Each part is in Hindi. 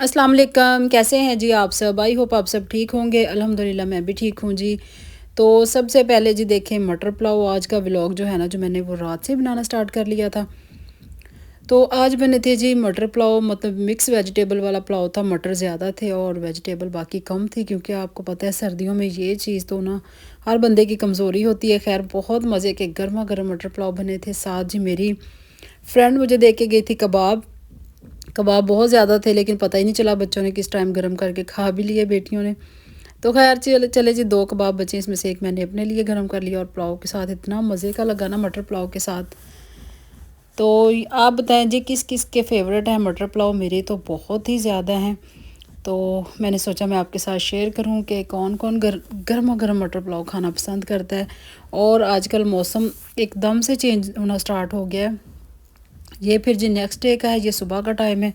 अस्सलाम वालेकुम, कैसे हैं जी आप सब? आई होप आप सब ठीक होंगे। अल्हम्दुलिल्लाह मैं भी ठीक हूँ जी। तो सबसे पहले जी देखें मटर पुलाव आज का व्लॉग जो है ना, जो मैंने वो रात से बनाना स्टार्ट कर लिया था। तो आज बने थे जी मटर पुलाव, मतलब मिक्स वेजिटेबल वाला पुलाव था। मटर ज़्यादा थे और वेजिटेबल बाकी कम थी, क्योंकि आपको पता है सर्दियों में ये चीज़ तो ना हर बंदे की कमज़ोरी होती है। खैर बहुत मज़े के गर्मा गर्म मटर पुलाव बने थे। साथ जी मेरी फ्रेंड मुझे दे के गई थी कबाब। कबाब बहुत ज़्यादा थे, लेकिन पता ही नहीं चला बच्चों ने किस टाइम गर्म करके खा भी लिए बेटियों ने। तो खैर चले चले जी, 2 कबाब बचे, इसमें से एक मैंने अपने लिए गर्म कर लिया और पुलाव के साथ इतना मज़े का लगा ना मटर पुलाव के साथ। तो आप बताएं जी किस किस के फेवरेट हैं मटर पुलाव? मेरे तो बहुत ही ज़्यादा हैं। तो मैंने सोचा मैं आपके साथ शेयर करूं कि कौन कौन गर्मा गर्म मटर पुलाव खाना पसंद करता है। और आजकल मौसम एकदम से चेंज होना स्टार्ट हो गया है। ये फिर जी नेक्स्ट डे का है, ये सुबह का टाइम है।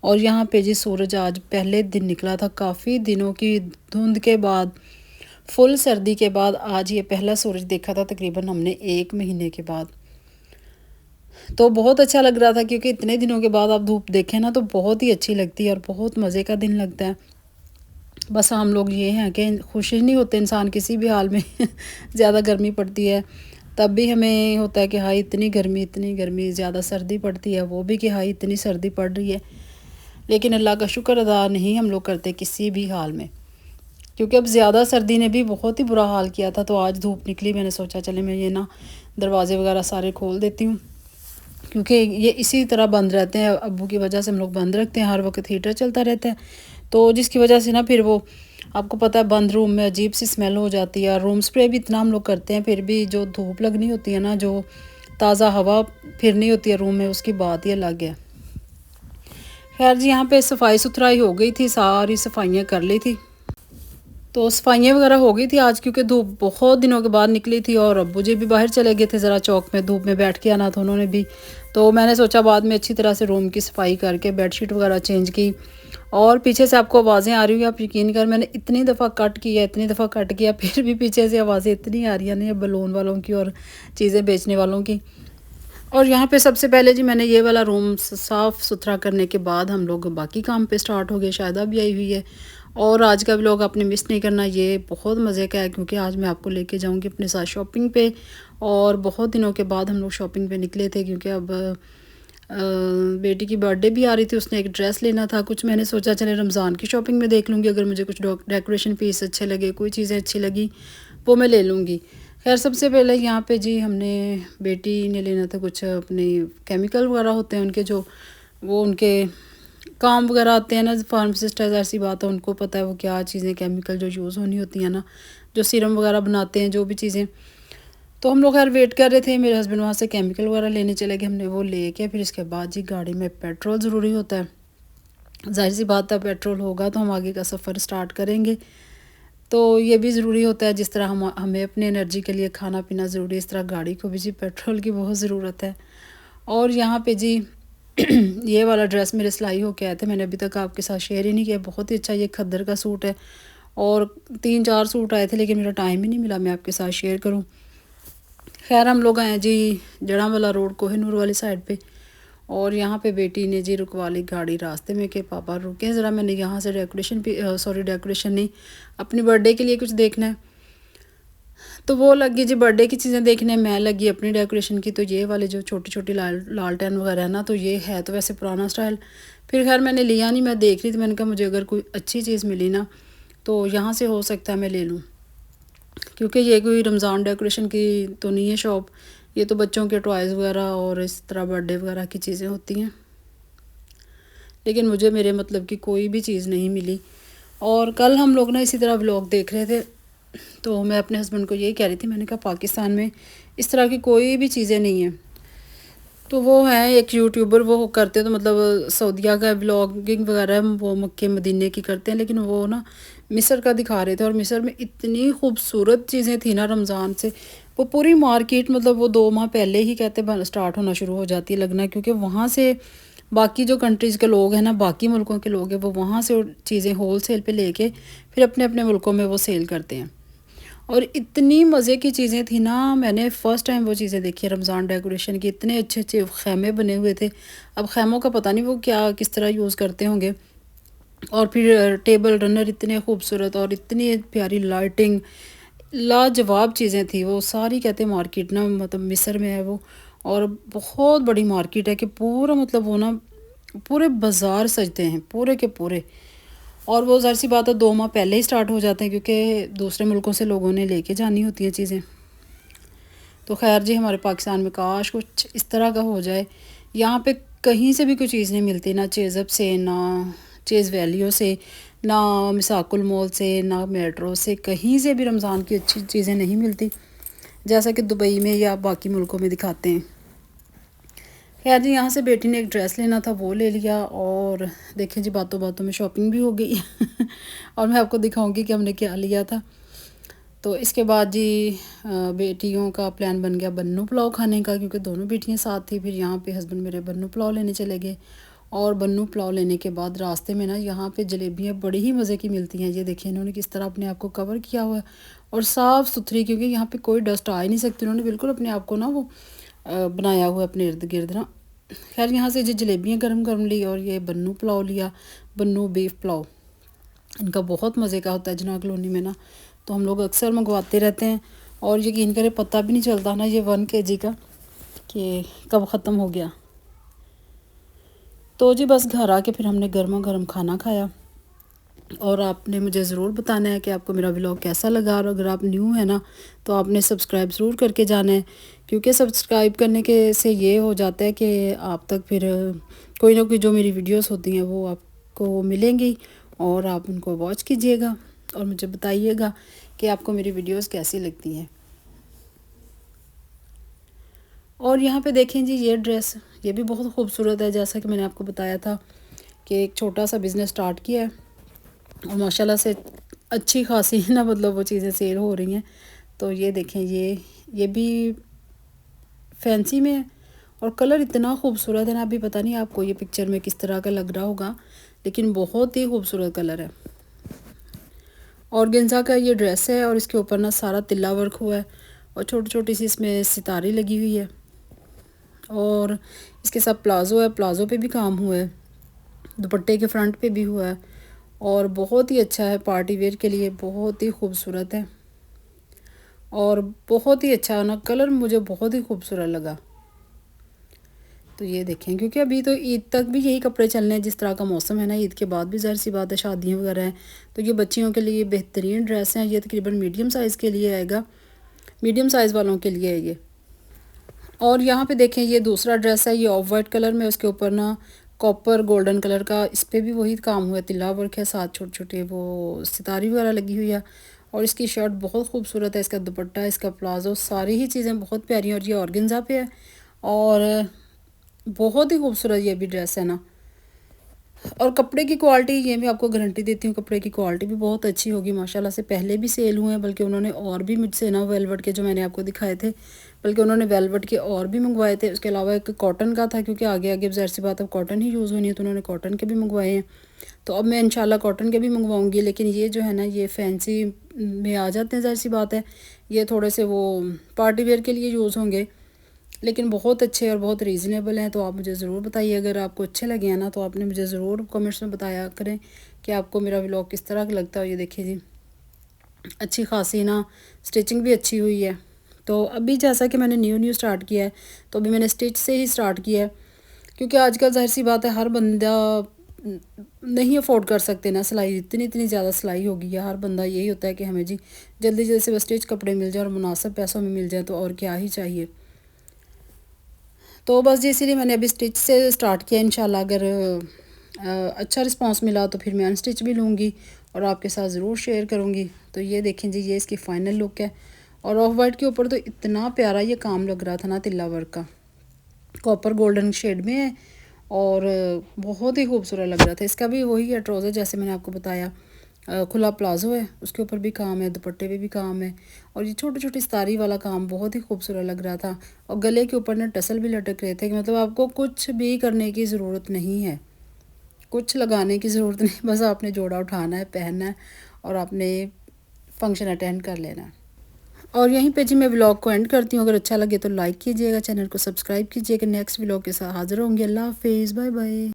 और यहाँ पे जी सूरज आज पहले दिन निकला था, काफ़ी दिनों की धुंध के बाद, फुल सर्दी के बाद आज ये पहला सूरज देखा था, तकरीबन हमने 1 महीने के बाद। तो बहुत अच्छा लग रहा था, क्योंकि इतने दिनों के बाद आप धूप देखें ना तो बहुत ही अच्छी लगती है और बहुत मज़े का दिन लगता है। बस हम लोग ये हैं कि खुश ही नहीं होते इंसान किसी भी हाल में ज़्यादा गर्मी पड़ती है तब भी हमें होता है कि हाय इतनी गर्मी, ज़्यादा सर्दी पड़ती है वो भी कि हाय इतनी सर्दी पड़ रही है। लेकिन अल्लाह का शुक्र अदा नहीं हम लोग करते किसी भी हाल में, क्योंकि अब ज़्यादा सर्दी ने भी बहुत ही बुरा हाल किया था। तो आज धूप निकली, मैंने सोचा चले मैं ये ना दरवाज़े वगैरह सारे खोल देती हूँ, क्योंकि ये इसी तरह बंद रहते हैं। अब्बू की वजह से हम लोग बंद रखते हैं, हर वक्त हीटर चलता रहता है। तो जिसकी वजह से ना फिर वो आपको पता है बंद रूम में अजीब सी स्मेल हो जाती है। रूम स्प्रे भी इतना हम लोग करते हैं, फिर भी जो धूप लगनी होती है ना, जो ताज़ा हवा फिरनी होती है रूम में, उसकी बात ही अलग है। खैर जी यहाँ पे सफाई सुथराई हो गई थी, सारी सफाइयाँ कर ली थी। तो सफाइयाँ वगैरह हो गई थी आज, क्योंकि धूप बहुत दिनों के बाद निकली थी और अब्बू जी भी बाहर चले गए थे ज़रा चौक में, धूप में बैठ के आना था उन्होंने भी। तो मैंने सोचा बाद में अच्छी तरह से रूम की सफाई करके बेडशीट वगैरह चेंज की। और पीछे से आपको आवाज़ें आ रही हुई, आप यकीन कर मैंने इतनी दफ़ा कट किया, इतनी दफ़ा कट किया, फिर भी पीछे से आवाज़ें इतनी आ रही हैं ना बलून वालों की और चीज़ें बेचने वालों की। और यहाँ पे सबसे पहले जी मैंने ये वाला रूम साफ़ सुथरा करने के बाद हम लोग बाकी काम पे स्टार्ट हो गए। शायद भी आई हुई है। और आज का व्लॉग आपने मिस नहीं करना, ये बहुत मज़े का है, क्योंकि आज मैं आपको लेके जाऊंगी अपने साथ शॉपिंग पे। और बहुत दिनों के बाद हम लोग शॉपिंग पे निकले थे, क्योंकि अब बेटी की बर्थडे भी आ रही थी, उसने एक ड्रेस लेना था कुछ। मैंने सोचा चले रमज़ान की शॉपिंग में देख लूँगी, अगर मुझे कुछ डेकोरेशन पीस अच्छे लगे, कोई चीज़ें अच्छी लगी वो मैं ले लूँगी। खैर सबसे पहले यहाँ पे जी हमने बेटी ने लेना था कुछ अपने केमिकल वगैरह होते हैं उनके, जो वो उनके काम वगैरह आते हैं ना, फार्मासिस्ट ऐसी बात है, उनको पता है वो क्या चीज़ें केमिकल जो यूज़ होनी होती हैं ना, जो सीरम वगैरह बनाते हैं जो भी चीज़ें। तो हम लोग खैर वेट कर रहे थे, मेरे हस्बैंड वहाँ से केमिकल वगैरह लेने चले गए, हमने वो ले के फिर इसके बाद जी गाड़ी में पेट्रोल ज़रूरी होता है। जाहिर सी बात है पेट्रोल होगा तो हम आगे का सफ़र स्टार्ट करेंगे। तो ये भी ज़रूरी होता है, जिस तरह हमें अपनी एनर्जी के लिए खाना पीना ज़रूरी है, इस तरह गाड़ी को भी जी पेट्रोल की बहुत ज़रूरत है। और यहाँ पे जी ये वाला ड्रेस मेरे सिलाई होके आए थे, मैंने अभी तक आपके साथ शेयर ही नहीं किया। बहुत ही अच्छा ये खद्दर का सूट है। और 3-4 सूट आए थे, लेकिन मेरा टाइम ही नहीं मिला मैं आपके साथ शेयर करूँ। खैर हम लोग आए जी जड़ांवाला रोड कोहिनूर वाली साइड पे। और यहाँ पे बेटी ने जी रुकवा ली गाड़ी रास्ते में कि पापा रुके ज़रा, मैंने यहाँ से डेकोरेशन नहीं, अपनी बर्थडे के लिए कुछ देखना है। तो वो लगी जी बर्थडे की चीज़ें देखने, मैं लगी अपनी डेकोरेशन की। तो ये वाले जो छोटी छोटी लालटेन वगैरह है ना, तो ये है तो वैसे पुराना स्टाइल। फिर खैर मैंने लिया नहीं, मैं देख रही थी, मैंने कहा मुझे अगर कोई अच्छी चीज़ मिली ना तो यहाँ से हो सकता है मैं ले लूँ, क्योंकि ये कोई रमज़ान डेकोरेशन की तो नहीं है शॉप, ये तो बच्चों के टॉयज़ वगैरह और इस तरह बर्थडे वगैरह की चीज़ें होती हैं। लेकिन मुझे मेरे मतलब की कोई भी चीज़ नहीं मिली। और कल हम लोग ना इसी तरह व्लॉग देख रहे थे, तो मैं अपने हस्बैंड को यही कह रही थी, मैंने कहा पाकिस्तान में इस तरह की कोई भी चीज़ें नहीं हैं। तो वो है एक यूट्यूबर, वो करते तो मतलब सऊदीया का व्लॉगिंग वगैरह वो मक्के मदीने की करते हैं, लेकिन वो ना मिस्र का दिखा रहे थे। और मिस्र में इतनी खूबसूरत चीज़ें थी ना रमज़ान से, वो पूरी मार्केट मतलब वो 2 माह पहले ही कहते स्टार्ट होना शुरू हो जाती है लगना, क्योंकि वहाँ से बाकी जो कंट्रीज़ के लोग हैं ना, बाकी मुल्कों के लोग हैं, वो वहाँ से चीज़ें होल सेल पर लेके फिर अपने अपने मुल्कों में वो सेल करते हैं। और इतनी मज़े की चीज़ें थी ना, मैंने फ़र्स्ट टाइम वो चीज़ें देखी रमज़ान डेकोरेशन की। इतने अच्छे अच्छे खैमे बने हुए थे। अब खैमों का पता नहीं वो क्या किस तरह यूज़ करते होंगे, और फिर टेबल रनर इतने खूबसूरत और इतनी प्यारी लाइटिंग, लाजवाब चीज़ें थी वो सारी। कहते हैं मार्केट ना मतलब मिस्र में है वो, और बहुत बड़ी मार्केट है कि पूरा मतलब वो ना पूरे बाज़ार सजते हैं पूरे के पूरे। और वो ज़ाहिर सी बात है 2 माह पहले ही स्टार्ट हो जाते हैं क्योंकि दूसरे मुल्कों से लोगों ने लेके जानी होती हैं चीज़ें। तो खैर जी, हमारे पाकिस्तान में काश कुछ इस तरह का हो जाए। यहाँ पे कहीं से भी कोई चीज़ नहीं मिलती, ना चेज़अप से, ना चेज़ वैल्यू से, ना मिसाकुल मॉल से, ना मेट्रो से, कहीं से भी रमज़ान की अच्छी चीज़ें नहीं मिलती जैसा कि दुबई में या बाकी मुल्कों में दिखाते हैं। खैर जी, यहाँ से बेटी ने एक ड्रेस लेना था वो ले लिया, और देखें जी बातों बातों में शॉपिंग भी हो गई और मैं आपको दिखाऊंगी कि हमने क्या लिया था। तो इसके बाद जी बेटियों का प्लान बन गया बन्नू पुलाव खाने का, क्योंकि दोनों बेटियां साथ थी। फिर यहाँ पे हस्बैंड मेरे बन्नू पुलाव लेने चले गए, और बन्नू पुलाव लेने के बाद रास्ते में ना यहाँ पे जलेबियाँ बड़ी ही मज़े की मिलती हैं। ये देखिए इन्होंने किस तरह अपने आप को कवर किया हुआ है, और साफ़ सुथरी, क्योंकि यहाँ पे कोई डस्ट आ ही नहीं सकती। उन्होंने बिल्कुल अपने आप को ना वो बनाया हुआ है अपने इर्द गिर्द ना। खैर यहाँ से जो जलेबियाँ गर्म गर्म ली, और ये बन्नू पुलाव लिया, बन्नू बीफ पुलाव। इनका बहुत मज़े का होता है जना कॉलोनी में ना, तो हम लोग अक्सर मंगवाते रहते हैं। और यकीन करें पता भी नहीं चलता ना ये 1 kg का कि कब ख़त्म हो गया। तो जी बस घर आके फिर हमने गर्मा गर्म खाना खाया। और आपने मुझे ज़रूर बताना है कि आपको मेरा व्लॉग कैसा लगा, और अगर आप न्यू है ना तो आपने सब्सक्राइब ज़रूर करके जाना है, क्योंकि सब्सक्राइब करने के से ये हो जाता है कि आप तक फिर कोई ना कोई जो मेरी वीडियोस होती हैं वो आपको मिलेंगी, और आप उनको वॉच कीजिएगा और मुझे बताइएगा कि आपको मेरी वीडियोस कैसी लगती हैं। और यहाँ पे देखें जी ये ड्रेस, ये भी बहुत खूबसूरत है। जैसा कि मैंने आपको बताया था कि एक छोटा सा बिज़नेस स्टार्ट किया है, और माशाल्लाह से अच्छी खासी ना मतलब वो चीज़ें सेल हो रही हैं। तो ये देखें ये भी फैंसी में है, और कलर इतना खूबसूरत है ना, अभी पता नहीं आपको ये पिक्चर में किस तरह का लग रहा होगा, लेकिन बहुत ही खूबसूरत कलर है। ऑर्गेन्जा का ये ड्रेस है, और इसके ऊपर ना सारा तिल्ला वर्क हुआ है, और छोटी छोटी सी इसमें सितारी लगी हुई है, और इसके साथ प्लाज़ो है, प्लाज़ो पे भी काम हुआ है, दुपट्टे के फ्रंट पे भी हुआ है, और बहुत ही अच्छा है पार्टी वेयर के लिए, बहुत ही खूबसूरत है, और बहुत ही अच्छा ना कलर मुझे बहुत ही खूबसूरत लगा। तो ये देखें, क्योंकि अभी तो ईद तक भी यही कपड़े चलने हैं, जिस तरह का मौसम है ना, ईद के बाद भी ज़ाहिर सी बात है शादियाँ वगैरह हैं। तो ये बच्चियों के लिए बेहतरीन ड्रेस हैं। ये तकरीबन मीडियम साइज़ के लिए आएगा, मीडियम साइज़ वालों के लिए है ये। और यहाँ पे देखें ये दूसरा ड्रेस है, ये ऑफ वाइट कलर में, उसके ऊपर ना कॉपर गोल्डन कलर का इस पर भी वही काम हुआ है, तिल्ला वर्क है, साथ छोटे छोटे वो सितारी वगैरह लगी हुई है। और इसकी शर्ट बहुत खूबसूरत है, इसका दुपट्टा, इसका प्लाजो, सारी ही चीज़ें बहुत प्यारी हैं। और ये ऑर्गेन्जा पे है, और बहुत ही खूबसूरत ये भी ड्रेस है ना। और कपड़े की क्वालिटी ये मैं आपको गारंटी देती हूँ, कपड़े की क्वालिटी भी बहुत अच्छी होगी माशाल्लाह से। पहले भी सेल हुए हैं, बल्कि उन्होंने और भी मुझसे ना वेलवेट के जो मैंने आपको दिखाए थे, बल्कि उन्होंने वेलवेट के और भी मंगवाए थे। उसके अलावा एक कॉटन का था, क्योंकि आगे आगे ज़ाहिर सी बात अब कॉटन ही यूज़ होनी है, तो उन्होंने कॉटन के भी मंगवाए हैं। तो अब मैं इंशाल्लाह कॉटन के भी मंगवाऊँगी। लेकिन ये जो है ना ये फैंसी में आ जाते हैं, ज़ाहिर सी बात है, ये थोड़े से वो पार्टी वेयर के लिए यूज़ होंगे, लेकिन बहुत अच्छे और बहुत रीज़नेबल हैं। तो आप मुझे ज़रूर बताइए, अगर आपको अच्छे लगे हैं ना तो आपने मुझे ज़रूर कमेंट्स में बताया करें कि आपको मेरा व्लॉग किस तरह का लगता है। ये देखिए जी अच्छी खासी ना स्टिचिंग भी अच्छी हुई है। तो अभी जैसा कि मैंने न्यू स्टार्ट किया है, तो अभी मैंने स्टिच से ही स्टार्ट किया है, क्योंकि आजकल ज़ाहिर सी बात है हर बंदा नहीं अफोर्ड कर सकते ना सिलाई, इतनी इतनी ज़्यादा सिलाई होगी है। हर बंदा यही होता है कि हमें जी जल्दी जल्दी से बस स्टिच कपड़े मिल जाए और मुनासिब पैसों में मिल जाए, तो और क्या ही चाहिए। तो बस जी इसीलिए मैंने अभी स्टिच से स्टार्ट किया। इंशाल्लाह अगर अच्छा रिस्पांस मिला तो फिर मैं अनस्टिच भी लूँगी और आपके साथ ज़रूर शेयर करूँगी। तो ये देखें जी ये इसकी फ़ाइनल लुक है, और ऑफ वाइट के ऊपर तो इतना प्यारा ये काम लग रहा था ना, तिल्ला वर्क का, कॉपर गोल्डन शेड में है, और बहुत ही खूबसूरत लग रहा था। इसका भी वही है ट्राउज़र, जैसे मैंने आपको बताया, खुला प्लाजो है, उसके ऊपर भी काम है, दुपट्टे पे भी काम है, और ये छोटी छोटी सितारी वाला काम बहुत ही खूबसूरत लग रहा था। और गले के ऊपर ना टसल भी लटक रहे थे, कि मतलब आपको कुछ भी करने की ज़रूरत नहीं है, कुछ लगाने की ज़रूरत नहीं, बस आपने जोड़ा उठाना है, पहनना है, और आपने फंक्शन अटेंड कर लेना है। और यहीं पे जी मैं व्लॉग को एंड करती हूँ। अगर अच्छा लगे तो लाइक कीजिएगा, चैनल को सब्सक्राइब कीजिएगा। नेक्स्ट व्लॉग के साथ हाज़िर होंगे। अल्लाह हाफिज़, बाय बाय।